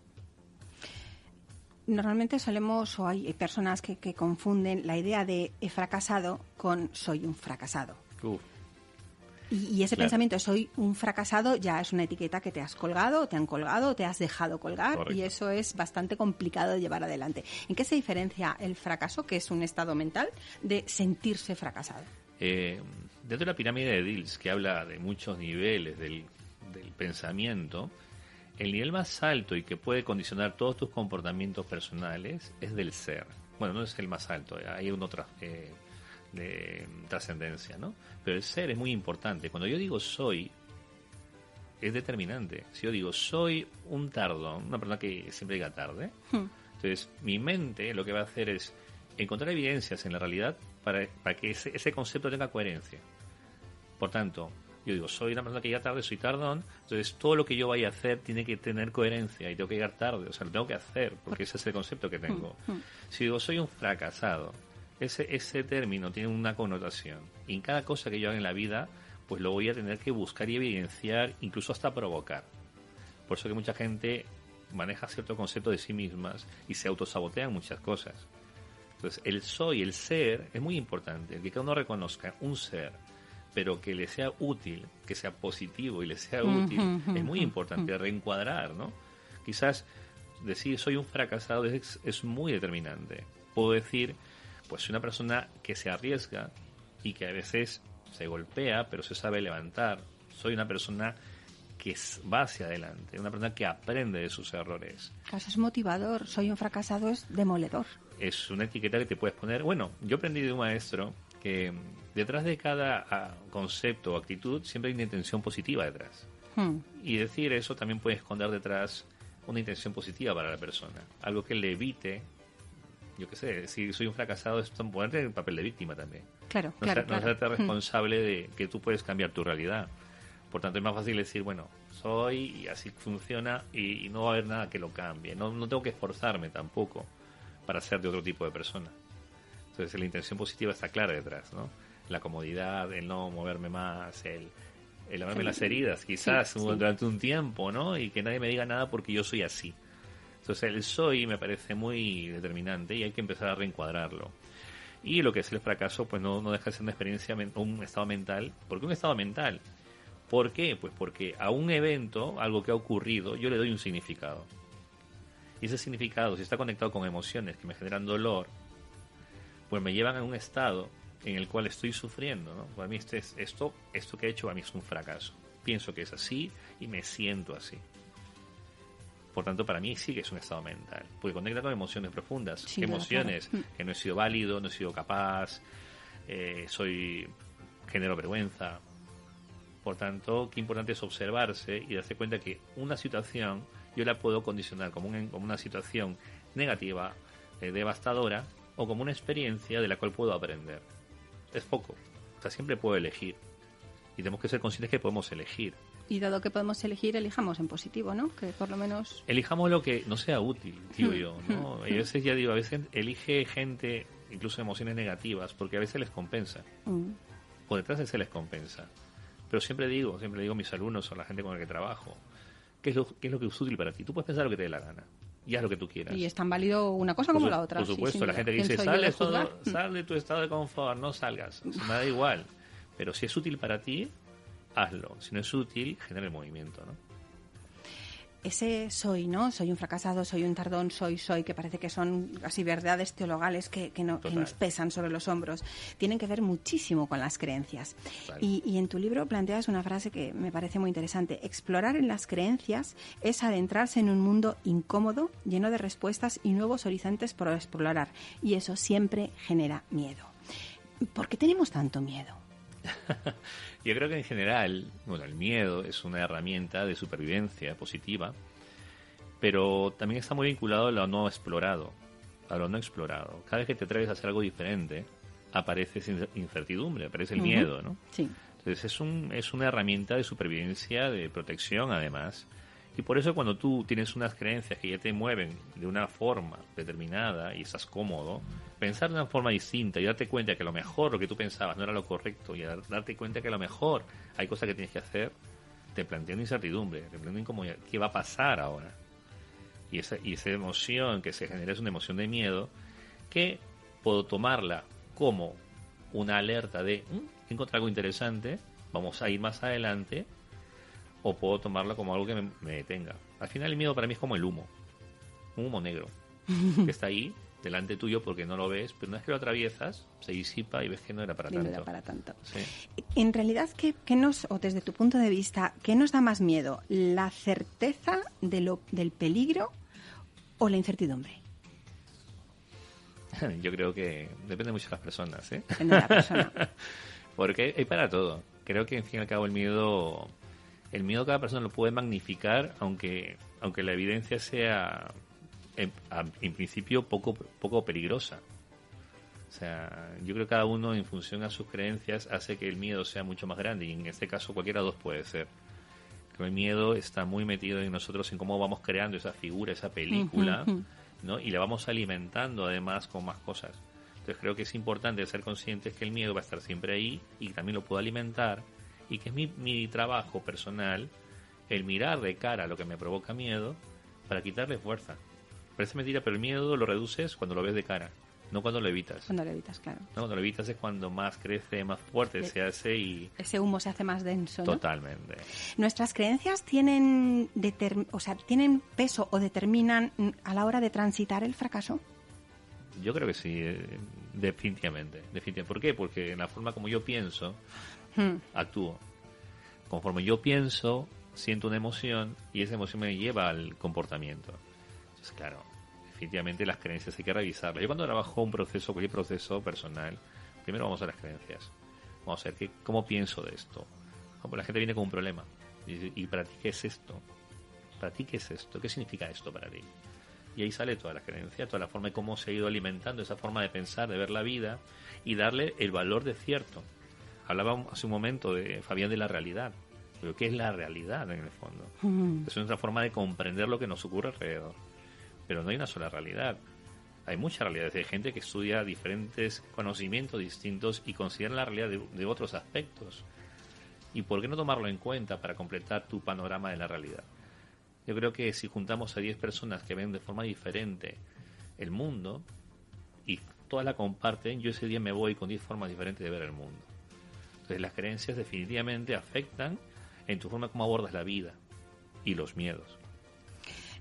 Normalmente hay personas que confunden la idea de he fracasado con soy un fracasado. Y ese pensamiento, soy un fracasado, ya es una etiqueta que te has colgado, te han colgado, te has dejado colgar. Correcto. Y eso es bastante complicado de llevar adelante. ¿En qué se diferencia el fracaso, que es un estado mental, de sentirse fracasado?
Dentro de la pirámide de Diels, que habla de muchos niveles del pensamiento, el nivel más alto y que puede condicionar todos tus comportamientos personales es del ser. Bueno, no es el más alto, hay uno de trascendencia, ¿no? Pero el ser es muy importante. Cuando yo digo soy, es determinante. Si yo digo soy un tardón, una persona que siempre llega tarde, entonces mi mente lo que va a hacer es encontrar evidencias en la realidad para que ese concepto tenga coherencia. Por tanto, yo digo, soy una persona que llega tarde, soy tardón, entonces todo lo que yo vaya a hacer tiene que tener coherencia y tengo que llegar tarde, o sea, lo tengo que hacer, porque ese es el concepto que tengo. Si digo, soy un fracasado, ese término tiene una connotación, y en cada cosa que yo haga en la vida, pues lo voy a tener que buscar y evidenciar, incluso hasta provocar. Por eso que mucha gente maneja cierto concepto de sí mismas y se autosabotean muchas cosas. Entonces, el soy, el ser, es muy importante, que cada uno reconozca un ser, pero que le sea útil, que sea positivo y le sea útil, es muy importante reencuadrar, ¿no? Quizás decir soy un fracasado es muy determinante. Puedo decir, pues soy una persona que se arriesga y que a veces se golpea, pero se sabe levantar. Soy una persona que va hacia adelante, una persona que aprende de sus errores.
Eso es motivador, soy un fracasado es demoledor.
Es una etiqueta que te puedes poner. Bueno, yo aprendí de un maestro que detrás de cada concepto o actitud siempre hay una intención positiva detrás. Y decir eso también puede esconder detrás una intención positiva para la persona. Algo que le evite, yo qué sé, si soy un fracasado es ponerte en el papel de víctima también.
Claro.
No hacerte responsable de que tú puedes cambiar tu realidad. Por tanto, es más fácil decir, bueno, soy y así funciona y no va a haber nada que lo cambie. No tengo que esforzarme tampoco para ser de otro tipo de persona. Entonces la intención positiva está clara detrás, ¿no? La comodidad, el no moverme más, el lavarme las heridas, quizás durante un tiempo, ¿no? Y que nadie me diga nada porque yo soy así. Entonces el soy me parece muy determinante y hay que empezar a reencuadrarlo. Y lo que es el fracaso, pues no deja de ser una experiencia, un estado mental. ¿Por qué un estado mental? ¿Por qué? Pues porque a un evento, algo que ha ocurrido, yo le doy un significado. Y ese significado, si está conectado con emociones que me generan dolor, pues me llevan a un estado en el cual estoy sufriendo, ¿no? Para mí esto que he hecho, para mí es un fracaso. Pienso que es así y me siento así. Por tanto, para mí sí que es un estado mental, porque conecta con emociones profundas.
Sí,
emociones
claro.
Que no he sido válido, no he sido capaz, genero vergüenza. Por tanto, qué importante es observarse y darse cuenta que una situación yo la puedo condicionar como una situación negativa, devastadora, o como una experiencia de la cual puedo aprender. Es poco. O sea, siempre puedo elegir. Y tenemos que ser conscientes que podemos elegir.
Y dado que podemos elegir, elijamos en positivo, ¿no? Que por lo menos...
Elijamos lo que no sea útil, digo yo, ¿no? Y a veces, a veces elige gente incluso emociones negativas, porque a veces les compensa. O detrás de se les compensa. Pero siempre digo a mis alumnos o a la gente con la que trabajo, ¿qué es lo que es útil para ti? Tú puedes pensar lo que te dé la gana. Y haz lo que tú quieras.
Y es tan válido una cosa como la otra.
Por supuesto,
sí,
la gente que dice, sal de tu estado de confort, no salgas. Me da igual. Pero si es útil para ti, hazlo. Si no es útil, genera el movimiento, ¿no?
Ese soy, ¿no? Soy un fracasado, soy un tardón, soy, que parece que son así verdades teologales que nos pesan sobre los hombros. Tienen que ver muchísimo con las creencias. Y en tu libro planteas una frase que me parece muy interesante. Explorar en las creencias es adentrarse en un mundo incómodo, lleno de respuestas y nuevos horizontes por explorar. Y eso siempre genera miedo. ¿Por qué tenemos tanto miedo?
Yo creo que en general, bueno, el miedo es una herramienta de supervivencia positiva, pero también está muy vinculado a lo no explorado, Cada vez que te atreves a hacer algo diferente, aparece incertidumbre, aparece el miedo, ¿no?
Sí.
Entonces es una herramienta de supervivencia, de protección además. Y por eso cuando tú tienes unas creencias que ya te mueven de una forma determinada y estás cómodo, pensar de una forma distinta y darte cuenta que a lo mejor lo que tú pensabas no era lo correcto y darte cuenta que a lo mejor hay cosas que tienes que hacer, te plantea una incertidumbre, te plantea incomodidad. ¿Qué va a pasar ahora? Y esa emoción que se genera es una emoción de miedo que puedo tomarla como una alerta de encontrar algo interesante, vamos a ir más adelante, o puedo tomarla como algo que me detenga. Al final el miedo para mí es como el humo, un humo negro, que está ahí, delante tuyo porque no lo ves, pero una vez que lo atraviesas, se disipa y ves que no era para tanto.
No era para tanto.
Sí.
En realidad, o desde tu punto de vista, ¿qué nos da más miedo? ¿La certeza del peligro o la incertidumbre?
Yo creo que depende mucho de las personas, ¿eh?
Depende de la persona.
Porque hay para todo. Creo que, en fin y al cabo, el miedo cada persona lo puede magnificar, aunque la evidencia sea en principio poco peligrosa. O sea, yo creo que cada uno en función a sus creencias hace que el miedo sea mucho más grande, y en este caso cualquiera de dos puede ser. El miedo está muy metido en nosotros, en cómo vamos creando esa figura, esa película, ¿no? Y la vamos alimentando además con más cosas. Entonces creo que es importante ser conscientes que el miedo va a estar siempre ahí y también lo puedo alimentar, y que es mi trabajo personal el mirar de cara a lo que me provoca miedo para quitarle fuerza. Parece mentira, pero el miedo lo reduces cuando lo ves de cara, no cuando lo evitas.
Cuando lo evitas, claro.
No, cuando lo evitas es cuando más crece, más fuerte se hace y...
Ese humo se hace más denso, ¿no?
Totalmente.
¿Nuestras creencias tienen peso o determinan a la hora de transitar el fracaso?
Yo creo que sí, definitivamente. ¿Por qué? Porque en la forma como yo pienso, actúo. Conforme yo pienso, siento una emoción y esa emoción me lleva al comportamiento. Entonces, claro, definitivamente las creencias hay que revisarlas. Yo cuando trabajo cualquier proceso personal, primero vamos a las creencias. Vamos a ver cómo pienso de esto. La gente viene con un problema. ¿Y para ti qué es esto? ¿Para ti qué es esto? ¿Qué significa esto para ti? Y ahí sale toda la creencia, toda la forma de cómo se ha ido alimentando esa forma de pensar, de ver la vida y darle el valor de cierto. Hablaba hace un momento de Fabián de la realidad. Pero ¿qué es la realidad en el fondo? Es otra forma de comprender lo que nos ocurre alrededor. Pero no hay una sola realidad. Hay muchas realidades. Hay gente que estudia diferentes conocimientos distintos y considera la realidad de otros aspectos. ¿Y por qué no tomarlo en cuenta para completar tu panorama de la realidad? Yo creo que si juntamos a 10 personas que ven de forma diferente el mundo y todas la comparten, yo ese día me voy con 10 formas diferentes de ver el mundo. Entonces las creencias definitivamente afectan en tu forma como abordas la vida y los miedos.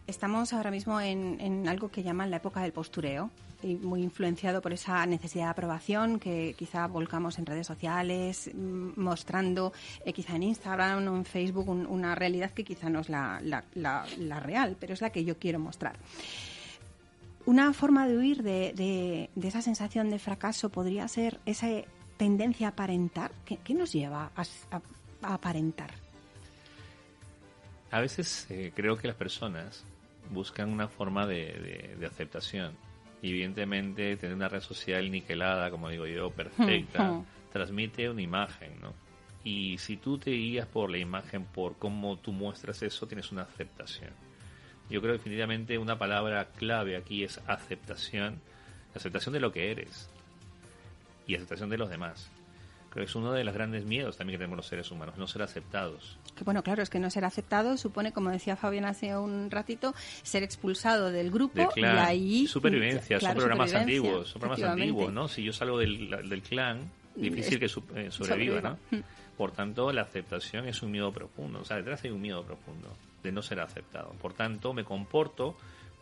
Estamos ahora mismo en algo que llaman la época del postureo, y muy influenciado por esa necesidad de aprobación que quizá volcamos en redes sociales, mostrando quizá en Instagram o en Facebook una realidad que quizá no es la real, pero es la que yo quiero mostrar. Una forma de huir de esa sensación de fracaso podría ser esa tendencia a aparentar. ¿Qué nos lleva a aparentar?
A veces creo que las personas buscan una forma de aceptación. Y evidentemente tener una red social niquelada, como digo yo, perfecta, transmite una imagen, ¿no? Y si tú te guías por la imagen, por cómo tú muestras eso, tienes una aceptación. Yo creo que definitivamente una palabra clave aquí es aceptación. La aceptación de lo que eres. y aceptación de los demás. Creo que es uno de los grandes miedos también que tenemos los seres humanos, no ser aceptados.
Que bueno, claro, es que no ser aceptado supone, como decía Fabián hace un ratito, ser expulsado del grupo
del clan,
y ahí...
supervivencia,
claro,
son programas
supervivencia,
antiguos, ¿no? Si yo salgo del clan, difícil que sobreviva, ¿no? Por tanto, la aceptación es un miedo profundo, o sea, detrás hay un miedo profundo de no ser aceptado. Por tanto, me comporto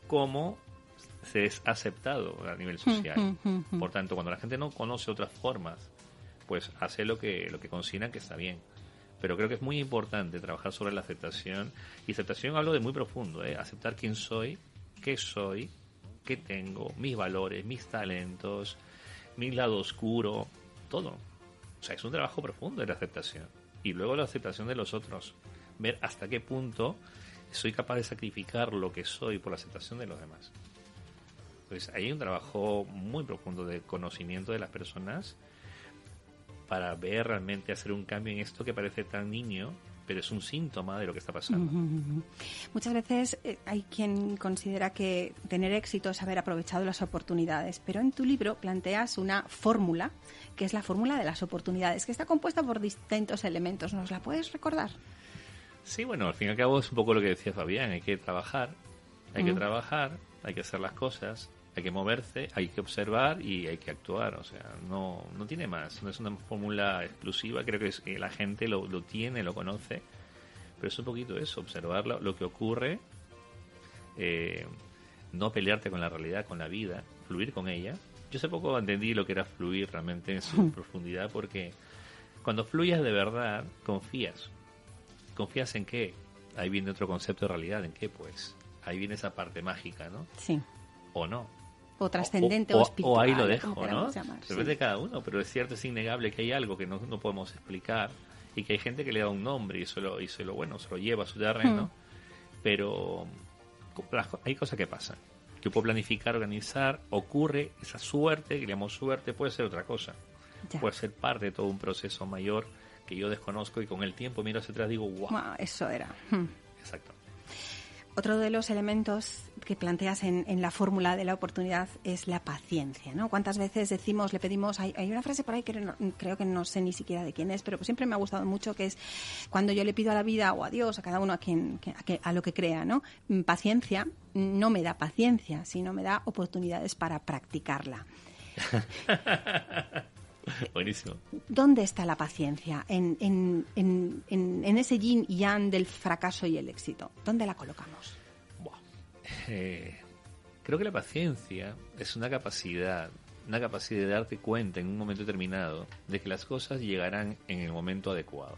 como se es aceptado a nivel social. Por tanto, cuando la gente no conoce otras formas, pues hace lo que considera que está bien. Pero creo que es muy importante trabajar sobre la aceptación. Y aceptación hablo de muy profundo, aceptar quién soy, qué tengo, mis valores, mis talentos, mi lado oscuro, todo. O sea, es un trabajo profundo de la aceptación. Y luego la aceptación de los otros. Ver hasta qué punto soy capaz de sacrificar lo que soy por la aceptación de los demás. Pues hay un trabajo muy profundo de conocimiento de las personas para ver realmente, hacer un cambio en esto que parece tan niño, pero es un síntoma de lo que está pasando.
Muchas veces hay quien considera que tener éxito es haber aprovechado las oportunidades, pero en tu libro planteas una fórmula, que es la fórmula de las oportunidades, que está compuesta por distintos elementos. ¿Nos la puedes recordar?
Sí, bueno, al fin y al cabo es un poco lo que decía Fabián, hay que trabajar, hay que hacer las cosas, hay que moverse, hay que observar y hay que actuar. O sea, no tiene más, no es una fórmula exclusiva, creo que la gente lo tiene, lo conoce, pero es un poquito eso, observar lo que ocurre, no pelearte con la realidad, con la vida, fluir con ella. Yo hace poco entendí lo que era fluir realmente en su profundidad, porque cuando fluyes de verdad, confías. ¿Confías en qué? Ahí viene otro concepto de realidad, ¿en qué? Pues ahí viene esa parte mágica, ¿no?
Sí.
O no.
O trascendente o espiritual.
O ahí lo dejo, ¿no?
Sí.
Depende de cada uno, pero es cierto, es innegable que hay algo que no podemos explicar y que hay gente que le da un nombre y se lo lleva a su terreno, pero hay cosas que pasan. Que puedo planificar, organizar, ocurre esa suerte, que llamamos suerte, puede ser otra cosa. Ya. Puede ser parte de todo un proceso mayor que yo desconozco y con el tiempo miro hacia atrás y digo, wow.
Eso era.
Exacto.
Otro de los elementos que planteas en la fórmula de la oportunidad es la paciencia, ¿no? ¿Cuántas veces le pedimos, hay una frase por ahí que creo que no sé ni siquiera de quién es, pero siempre me ha gustado mucho, que es cuando yo le pido a la vida o a Dios, a cada uno a lo que crea, ¿no? Paciencia no me da paciencia, sino me da oportunidades para practicarla.
Buenísimo.
¿Dónde está la paciencia en ese yin y yang del fracaso y el éxito? ¿Dónde la colocamos?
Creo que la paciencia es una capacidad de darte cuenta en un momento determinado de que las cosas llegarán en el momento adecuado.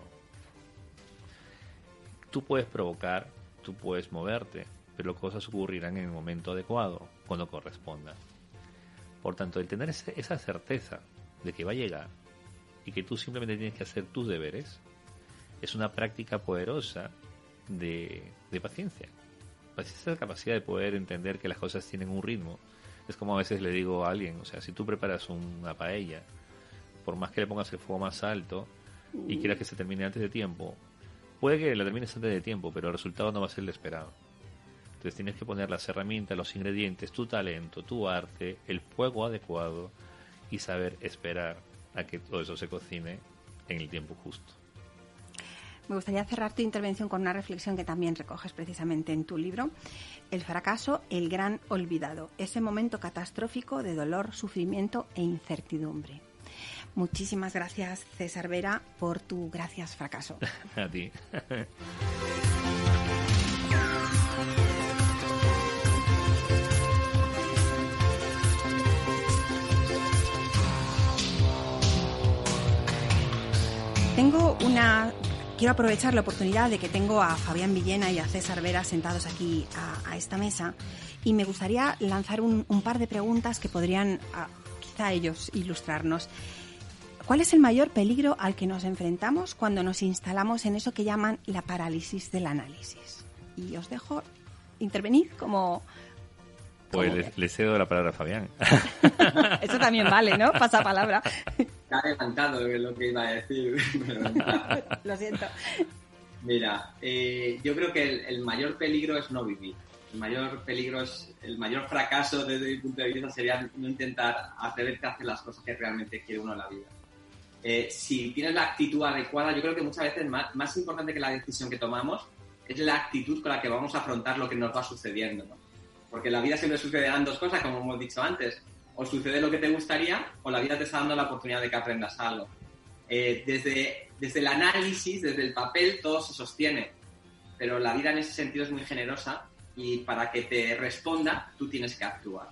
Tú puedes provocar, tú puedes moverte, pero las cosas ocurrirán en el momento adecuado, cuando corresponda. Por tanto, el tener esa certeza de que va a llegar y que tú simplemente tienes que hacer tus deberes es una práctica poderosa de paciencia. Esa capacidad de poder entender que las cosas tienen un ritmo. Es como a veces le digo a alguien, o sea, si tú preparas una paella, por más que le pongas el fuego más alto y quieras que se termine antes de tiempo, puede que la termines antes de tiempo, pero el resultado no va a ser el esperado. Entonces tienes que poner las herramientas, los ingredientes, tu talento, tu arte, el fuego adecuado y saber esperar a que todo eso se cocine en el tiempo justo.
Me gustaría cerrar tu intervención con una reflexión que también recoges precisamente en tu libro. El fracaso, el gran olvidado. Ese momento catastrófico de dolor, sufrimiento e incertidumbre. Muchísimas gracias, César Vera, por tu gracias fracaso.
A ti.
Quiero aprovechar la oportunidad de que tengo a Fabián Villena y a César Vera sentados aquí a esta mesa y me gustaría lanzar un par de preguntas que podrían quizá ellos ilustrarnos. ¿Cuál es el mayor peligro al que nos enfrentamos cuando nos instalamos en eso que llaman la parálisis del análisis? Y os dejo intervenir como...
Pues le cedo la palabra a Fabián.
Eso también vale, ¿no? Pasa palabra.
Está adelantado lo que iba a decir.
Lo siento.
Mira, yo creo que el mayor peligro es no vivir. mayor peligro, el mayor fracaso desde mi punto de vista sería no intentar atreverte a hacer las cosas que realmente quiere uno en la vida. Si tienes la actitud adecuada, yo creo que muchas veces más importante que la decisión que tomamos es la actitud con la que vamos a afrontar lo que nos va sucediendo, ¿no? Porque en la vida siempre sucederán dos cosas, como hemos dicho antes. O sucede lo que te gustaría, o la vida te está dando la oportunidad de que aprendas algo. Desde el análisis, desde el papel, todo se sostiene. Pero la vida en ese sentido es muy generosa y para que te responda, tú tienes que actuar.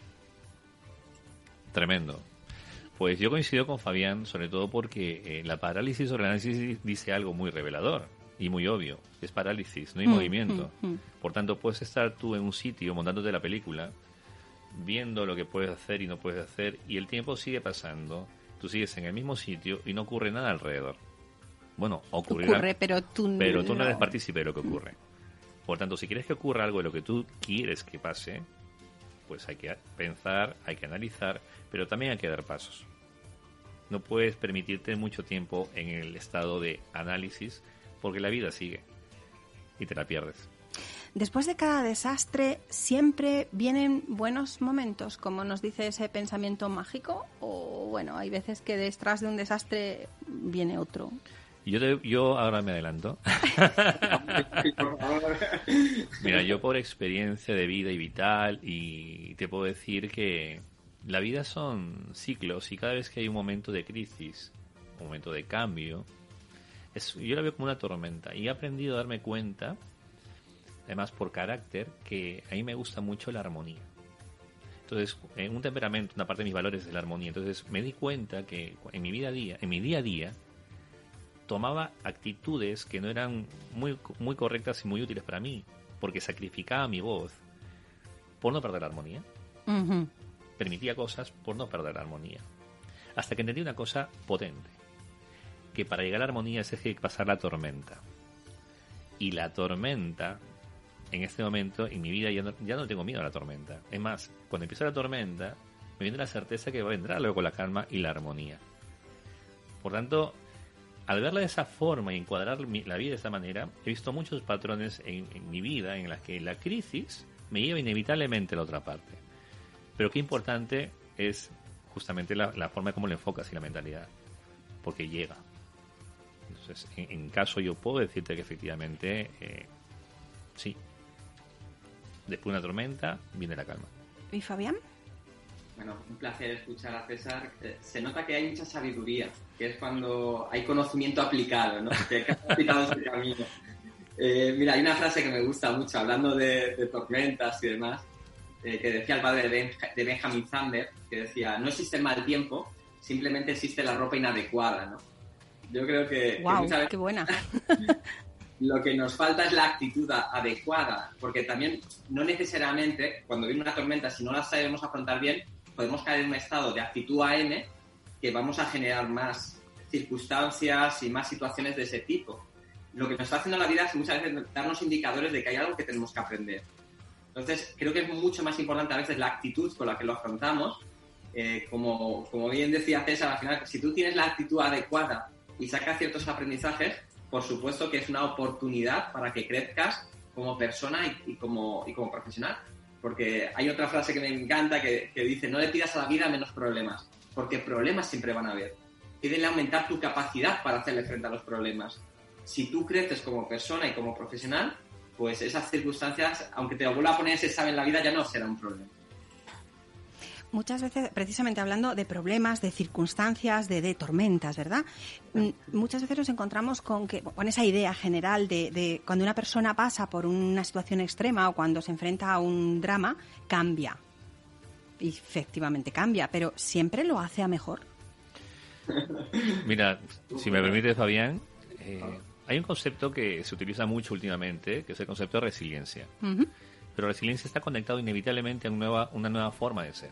Tremendo. Pues yo coincido con Fabián, sobre todo porque la parálisis sobre el análisis dice algo muy revelador y muy obvio. Es parálisis, no hay movimiento. Por tanto, puedes estar tú en un sitio montándote la película, viendo lo que puedes hacer y no puedes hacer, y el tiempo sigue pasando, tú sigues en el mismo sitio y no ocurre nada alrededor. Bueno, ocurre,
pero tú
no eres partícipe de lo que ocurre. Por tanto, si quieres que ocurra algo de lo que tú quieres que pase, pues hay que pensar, hay que analizar, pero también hay que dar pasos. No puedes permitirte mucho tiempo en el estado de análisis porque la vida sigue y te la pierdes.
Después de cada desastre siempre vienen buenos momentos, como nos dice ese pensamiento mágico, o bueno, hay veces que detrás de un desastre viene otro.
Yo ahora me adelanto. Mira, yo por experiencia de vida y vital, y te puedo decir que la vida son ciclos y cada vez que hay un momento de crisis, un momento de cambio, yo la veo como una tormenta y he aprendido a darme cuenta, además por carácter, que a mí me gusta mucho la armonía. Entonces, en un temperamento, una parte de mis valores es la armonía. Entonces me di cuenta que en mi día a día, tomaba actitudes que no eran muy correctas y muy útiles para mí, porque sacrificaba mi voz por no perder la armonía.
Uh-huh.
Permitía cosas por no perder la armonía. Hasta que entendí una cosa potente, que para llegar a la armonía se hay que pasar la tormenta. Y la tormenta, en este momento, en mi vida, ya no tengo miedo a la tormenta. Es más, cuando empieza la tormenta, me viene la certeza que vendrá luego la calma y la armonía. Por tanto, al verla de esa forma y encuadrar la vida de esa manera, he visto muchos patrones en mi vida en las que la crisis me lleva inevitablemente a la otra parte. Pero qué importante es justamente la forma como lo enfocas y la mentalidad, porque llega. Entonces, en caso yo puedo decirte que efectivamente, sí, después de una tormenta viene la calma.
¿Y Fabián?
Bueno, un placer escuchar a César. Se nota que hay mucha sabiduría, que es cuando hay conocimiento aplicado, ¿no? Que has aplicado ese camino. Mira, hay una frase que me gusta mucho, hablando de tormentas y demás, que decía el padre de Benjamin Zander, que decía, no existe el mal tiempo, simplemente existe la ropa inadecuada, ¿no? Yo creo que muchas veces
¡Qué buena!
lo que nos falta es la actitud adecuada, porque también no necesariamente, cuando viene una tormenta, si no la sabemos afrontar bien, podemos caer en un estado de actitud AM que vamos a generar más circunstancias y más situaciones de ese tipo. Lo que nos está haciendo la vida es muchas veces darnos indicadores de que hay algo que tenemos que aprender. Entonces, creo que es mucho más importante a veces la actitud con la que lo afrontamos. Como bien decía César, al final, si tú tienes la actitud adecuada y sacas ciertos aprendizajes, por supuesto que es una oportunidad para que crezcas como persona y como profesional. Porque hay otra frase que me encanta que dice, no le pidas a la vida menos problemas, porque problemas siempre van a haber. Pídele aumentar tu capacidad para hacerle frente a los problemas. Si tú creces como persona y como profesional, pues esas circunstancias, aunque te lo vuelva a poner ese examen en la vida, ya no será un problema.
Muchas veces, precisamente hablando de problemas, de circunstancias, de tormentas, ¿verdad? Muchas veces nos encontramos con esa idea general de cuando una persona pasa por una situación extrema o cuando se enfrenta a un drama, cambia. Y efectivamente cambia, pero ¿siempre lo hace a mejor?
Mira, si me permite, Fabián, hay un concepto que se utiliza mucho últimamente, que es el concepto de resiliencia. Uh-huh. Pero resiliencia está conectado inevitablemente a una nueva forma de ser.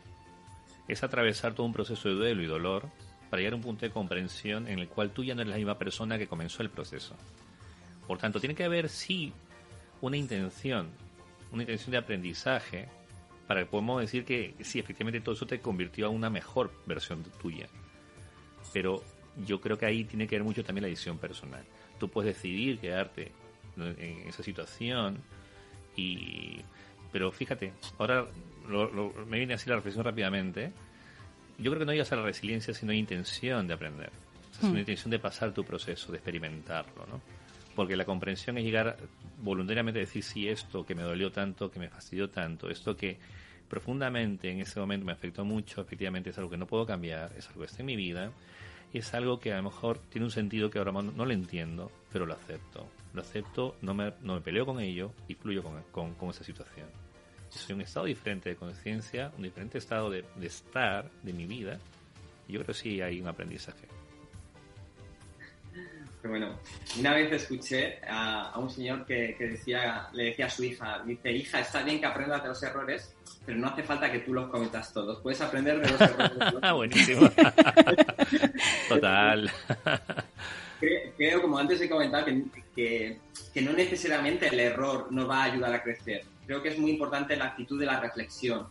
Es atravesar todo un proceso de duelo y dolor para llegar a un punto de comprensión en el cual tú ya no eres la misma persona que comenzó el proceso. Por tanto, tiene que haber, sí, una intención de aprendizaje para que podamos decir que sí, efectivamente todo eso te convirtió a una mejor versión tuya. Pero yo creo que ahí tiene que ver mucho también la decisión personal. Tú puedes decidir quedarte en esa situación y Pero fíjate, ahora me viene así la reflexión rápidamente. Yo creo que no hay que hacer la resiliencia si no hay intención de aprender. O sea, es una intención de pasar tu proceso, de experimentarlo, ¿no? Porque la comprensión es llegar voluntariamente a decir, sí, esto que me dolió tanto, que me fastidió tanto, esto que profundamente en ese momento me afectó mucho, efectivamente es algo que no puedo cambiar, es algo que está en mi vida, y es algo que a lo mejor tiene un sentido que ahora no lo entiendo, pero lo acepto, no me peleo con ello y fluyo con esa situación. Soy un estado diferente de conciencia, un diferente estado de estar de mi vida, y yo creo que sí hay un aprendizaje.
Pero bueno, una vez escuché a un señor que le decía a su hija, dice, hija, está bien que aprendas de los errores, pero no hace falta que tú los cometas todos, puedes aprender de los errores.
Buenísimo. Total.
Creo, como antes he comentado, que no necesariamente el error nos va a ayudar a crecer. Creo que es muy importante la actitud de la reflexión.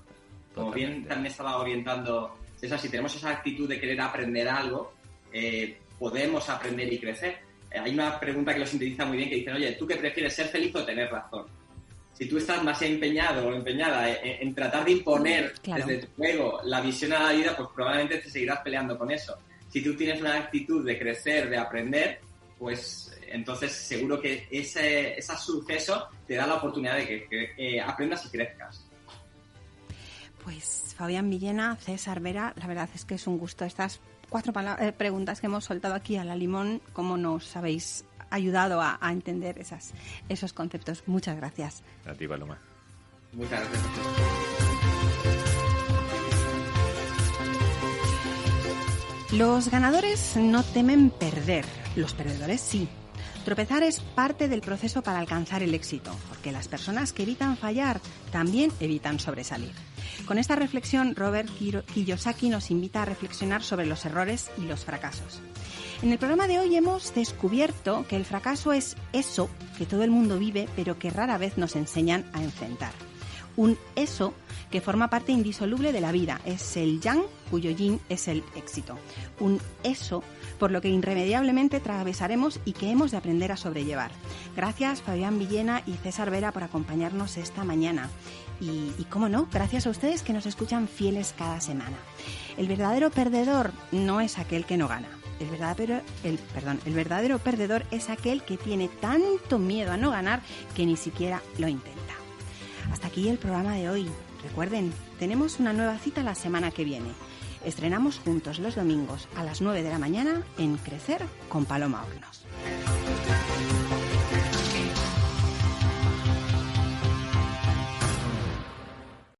Como
Totalmente.
bien también estaba orientando César, si tenemos esa actitud de querer aprender algo, podemos aprender y crecer. Hay una pregunta que lo sintetiza muy bien, que dicen, oye, ¿tú qué prefieres, ser feliz o tener razón? Si tú estás más empeñado o empeñada en tratar de imponer desde tu ego la visión a la vida, pues probablemente te seguirás peleando con eso. Si tú tienes una actitud de crecer, de aprender, pues entonces seguro que ese suceso te da la oportunidad de que aprendas y crezcas.
Pues Fabián Villena, César Vera, la verdad es que es un gusto estas 4 preguntas que hemos soltado aquí a la limón, cómo nos habéis ayudado a entender esos conceptos. Muchas gracias.
A ti, Paloma.
Muchas gracias.
Los ganadores no temen perder, los perdedores sí. Tropezar es parte del proceso para alcanzar el éxito, porque las personas que evitan fallar también evitan sobresalir. Con esta reflexión, Robert Kiyosaki nos invita a reflexionar sobre los errores y los fracasos. En el programa de hoy hemos descubierto que el fracaso es eso que todo el mundo vive, pero que rara vez nos enseñan a enfrentar. Un eso que forma parte indisoluble de la vida, es el yang cuyo yin es el éxito. Un eso por lo que irremediablemente atravesaremos y que hemos de aprender a sobrellevar. Gracias Fabián Villena y César Vera por acompañarnos esta mañana. Y cómo no, gracias a ustedes que nos escuchan fieles cada semana. El verdadero perdedor no es aquel que no gana. El verdadero perdedor es aquel que tiene tanto miedo a no ganar que ni siquiera lo intenta. Hasta aquí el programa de hoy. Recuerden, tenemos una nueva cita la semana que viene. Estrenamos juntos los domingos a las 9 de la mañana en Crecer con Paloma Hornos.